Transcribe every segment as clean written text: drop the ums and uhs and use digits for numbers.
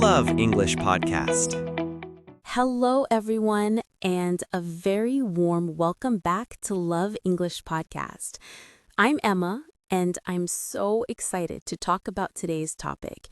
Love English podcast. Hello, everyone, and a very warm welcome back to Love English podcast. I'm Emma, and I'm so excited to talk about today's topic.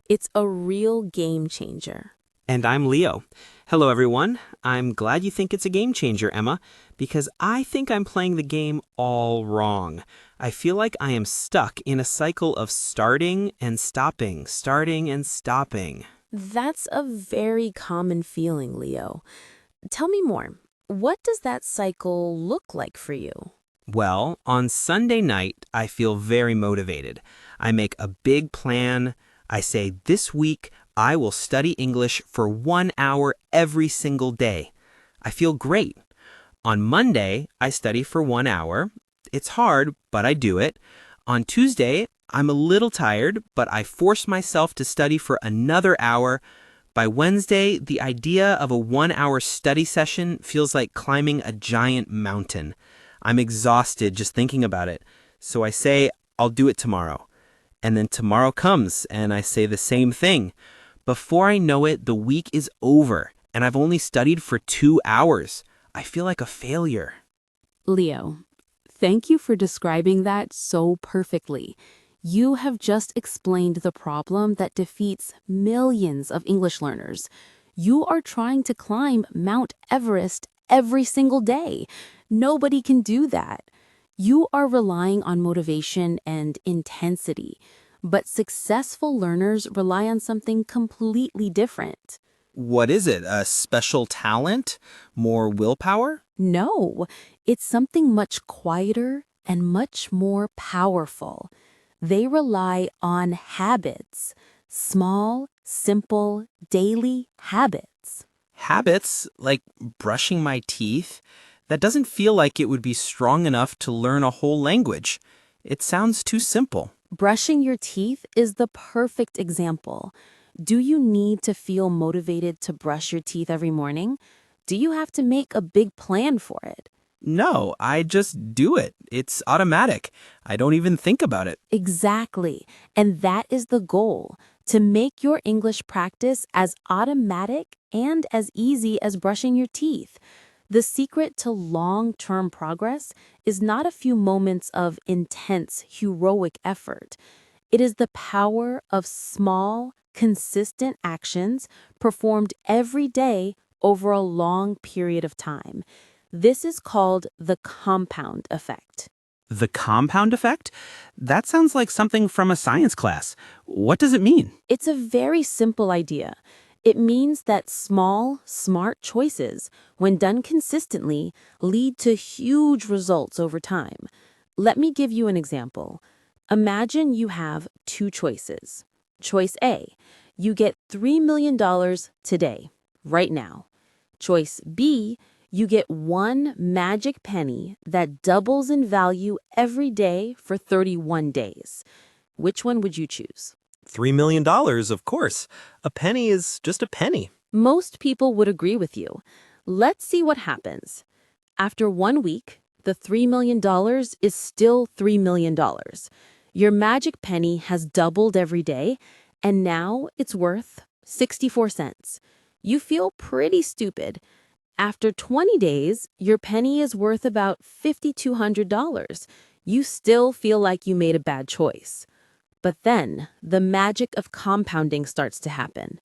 It's a real game changer. And I'm Leo. Hello, everyone. I'm glad you think it's a game changer, Emma, because I think I'm playing the game all wrong. I feel like I am stuck in a cycle of starting and stopping. That's a very common feeling, Leo. Tell me more. What does that cycle look like for you? Well, on Sunday night, I feel very motivated. I make a big plan. I say, this week, I will study English for 1 hour every single day. I feel great. On Monday, I study for 1 hour. It's hard, but I do it. On Tuesday, I'm a little tired, but I force myself to study for another hour. By Wednesday, the idea of a 1 hour study session feels like climbing a giant mountain. I'm exhausted just thinking about it. So I say, I'll do it tomorrow. And then tomorrow comes, and I say the same thing. Before I know it, the week is over, and I've only studied for 2 hours. I feel like a failure. Leo, thank you for describing that so perfectly. You have just explained the problem that defeats millions of English learners. You are trying to climb Mount Everest every single day. Nobody can do that. You are relying on motivation and intensity, but successful learners rely on something completely different. What is it? A special talent? More willpower? No, it's something much quieter and much more powerful. They rely on habits, small, simple, daily habits. Habits, like brushing my teeth? That doesn't feel like it would be strong enough to learn a whole language. It sounds too simple. Brushing your teeth is the perfect example. Do you need to feel motivated to brush your teeth every morning? Do you have to make a big plan for it? No, I just do it. It's automatic. I don't even think about it. Exactly. And that is the goal, to make your English practice as automatic and as easy as brushing your teeth. The secret to long-term progress is not a few moments of intense, heroic effort. It is the power of small, consistent actions performed every day over a long period of time. This is called the compound effect. The compound effect? That sounds like something from a science class. What does it mean? It's a very simple idea. It means that small, smart choices, when done consistently, lead to huge results over time. Let me give you an example. Imagine you have 2 choices. Choice A, you get $3 million today, right now. Choice B, you get 1 magic penny that doubles in value every day for 31 days. Which one would you choose? $3 million, of course. A penny is just a penny. Most people would agree with you. Let's see what happens. After 1 week, the $3 million is still $3 million. Your magic penny has doubled every day, and now it's worth 64 cents. You feel pretty stupid. After 20 days, your penny is worth about $5,200. You still feel like you made a bad choice. But then, the magic of compounding starts to happen.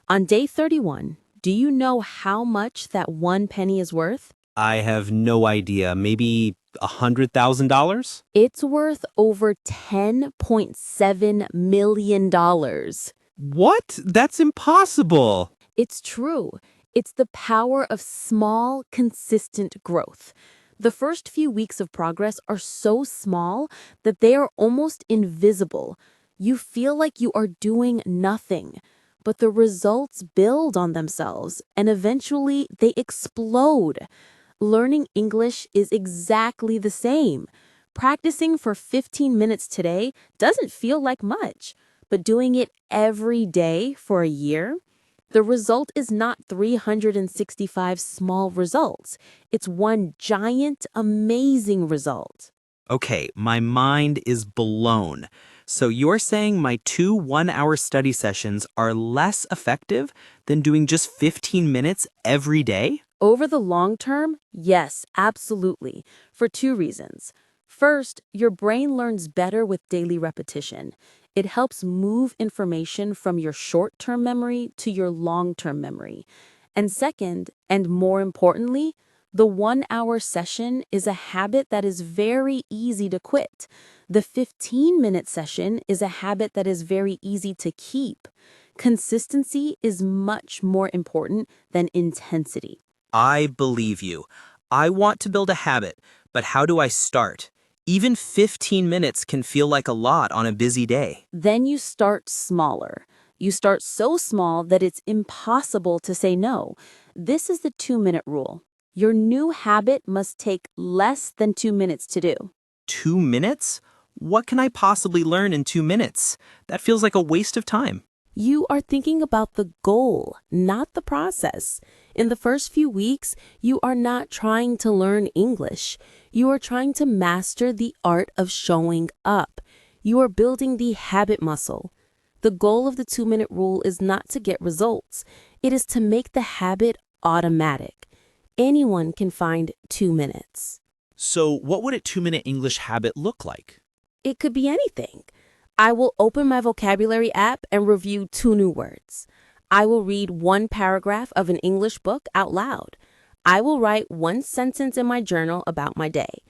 On day 31, do you know how much that 1 penny is worth? I have no idea. Maybe $100,000? It's worth over $10.7 million. What? That's impossible. It's true. It's the power of small, consistent growth. The first few weeks of progress are so small that they are almost invisible. You feel like you are doing nothing, but the results build on themselves, and eventually they explode. Learning English is exactly the same. Practicing for 15 minutes today doesn't feel like much, but doing it every day for a year, the result is not 365 small results. It's one giant, amazing result. Okay, my mind is blown. So you're saying my 2 one-hour study sessions are less effective than doing just 15 minutes every day? Over the long term, yes, absolutely, for two reasons. First, your brain learns better with daily repetition. It helps move information from your short-term memory to your long-term memory. And second, and more importantly, the 1 hour session is a habit that is very easy to quit. The 15-minute session is a habit that is very easy to keep. Consistency is much more important than intensity. I believe you. I want to build a habit, but how do I start? Even 15 minutes can feel like a lot on a busy day. Then you start smaller. You start so small that it's impossible to say no. This is the 2-minute rule. Your new habit must take less than 2 minutes to do. 2 minutes? What can I possibly learn in 2 minutes? That feels like a waste of time. You are thinking about the goal, not the process. In the first few weeks, you are not trying to learn English. You are trying to master the art of showing up. You are building the habit muscle. The goal of the 2-minute rule is not to get results. It is to make the habit automatic. Anyone can find 2 minutes. So what would a 2-minute English habit look like? It could be anything. I will open my vocabulary app and review 2 new words. I will read 1 paragraph of an English book out loud. I will write 1 sentence in my journal about my day.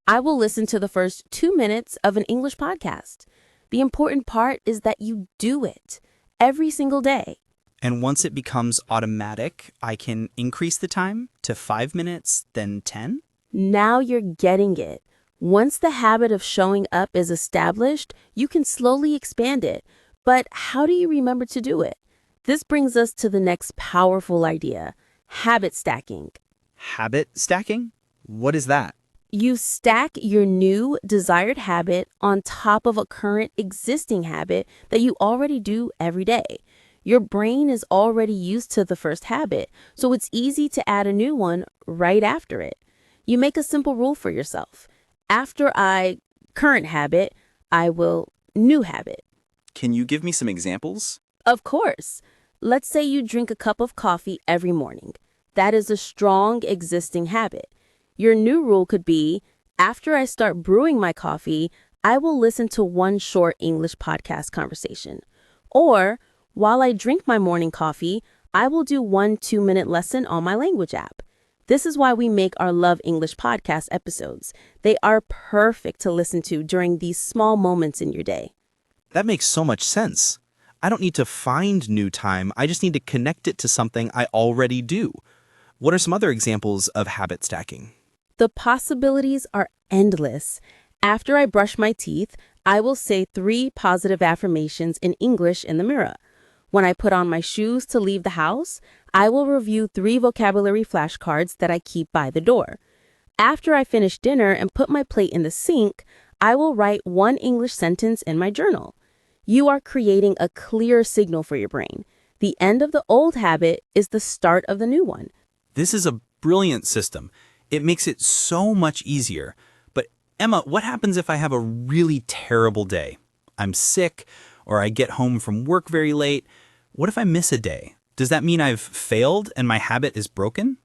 I will listen to the first 2 minutes of an English podcast. The important part is that you do it every single day. And once it becomes automatic, I can increase the time to 5 minutes, then 10? Now you're getting it. Once the habit of showing up is established, you can slowly expand it. But how do you remember to do it? This brings us to the next powerful idea, habit stacking. Habit stacking? What is that? You stack your new desired habit on top of a current existing habit that you already do every day. Your brain is already used to the first habit, so it's easy to add a new one right after it. You make a simple rule for yourself. After current habit, I will new habit. Can you give me some examples? Of course. Let's say you drink a cup of coffee every morning. That is a strong existing habit. Your new rule could be, after I start brewing my coffee, I will listen to 1 short English podcast conversation. Or, while I drink my morning coffee, I will do 1 2-minute lesson on my language app. This is why we make our Love English podcast episodes. They are perfect to listen to during these small moments in your day. That makes so much sense. I don't need to find new time. I just need to connect it to something I already do. What are some other examples of habit stacking? The possibilities are endless. After I brush my teeth, I will say 3 positive affirmations in English in the mirror. When I put on my shoes to leave the house, I will review 3 vocabulary flashcards that I keep by the door. After I finish dinner and put my plate in the sink, I will write 1 English sentence in my journal. You are creating a clear signal for your brain. The end of the old habit is the start of the new one. This is a brilliant system. It makes it so much easier. But Emma, what happens if I have a really terrible day? I'm sick, or I get home from work very late. What if I miss a day? Does that mean I've failed and my habit is broken?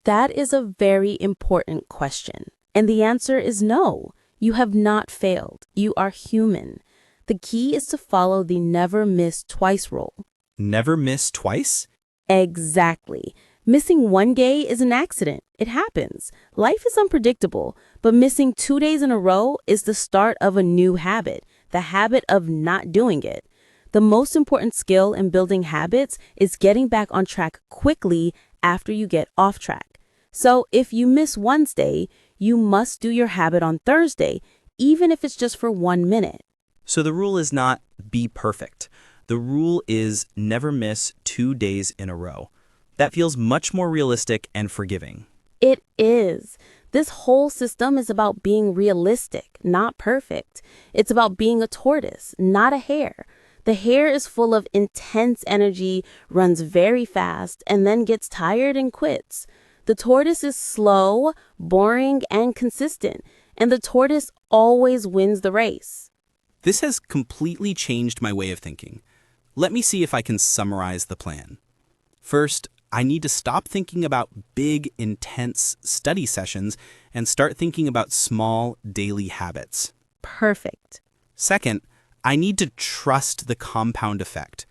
That is a very important question. And the answer is no. You have not failed. You are human. The key is to follow the never miss twice rule. Never miss twice? Exactly. Missing 1 day is an accident. It happens. Life is unpredictable, but missing 2 days in a row is the start of a new habit, the habit of not doing it. The most important skill in building habits is getting back on track quickly after you get off track. So if you miss Wednesday, you must do your habit on Thursday, even if it's just for 1 minute. So the rule is not be perfect. The rule is never miss 2 days in a row. That feels much more realistic and forgiving. It is. This whole system is about being realistic, not perfect. It's about being a tortoise, not a hare. The hare is full of intense energy, runs very fast, and then gets tired and quits. The tortoise is slow, boring, and consistent, and the tortoise always wins the race. This has completely changed my way of thinking. Let me see if I can summarize the plan. First, I need to stop thinking about big, intense study sessions and start thinking about small, daily habits. Perfect. Second, I need to trust the compound effect.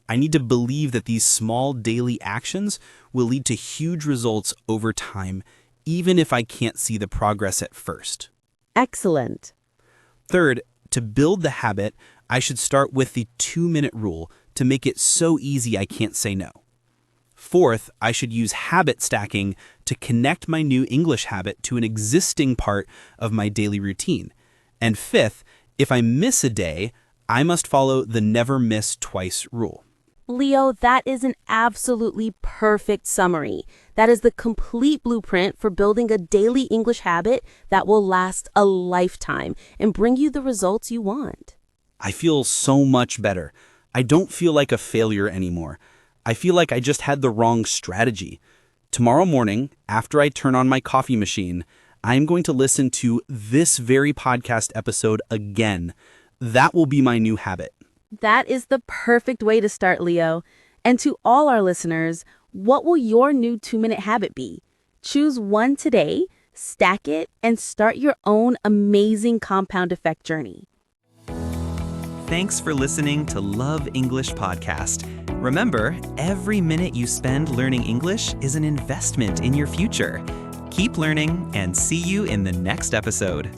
I need to believe that these small daily actions will lead to huge results over time, even if I can't see the progress at first. Excellent. Third, to build the habit, I should start with the 2-minute rule to make it so easy I can't say no. Fourth, I should use habit stacking to connect my new English habit to an existing part of my daily routine. And fifth, if I miss a day, I must follow the never miss twice rule. Leo, that is an absolutely perfect summary. That is the complete blueprint for building a daily English habit that will last a lifetime and bring you the results you want. I feel so much better. I don't feel like a failure anymore. I feel like I just had the wrong strategy. Tomorrow morning, after I turn on my coffee machine, I'm going to listen to this very podcast episode again. That will be my new habit. That is the perfect way to start, Leo. And to all our listeners, what will your new 2-minute habit be? Choose one today, stack it, and start your own amazing compound effect journey. Thanks for listening to Love English Podcast. Remember, every minute you spend learning English is an investment in your future. Keep learning and see you in the next episode.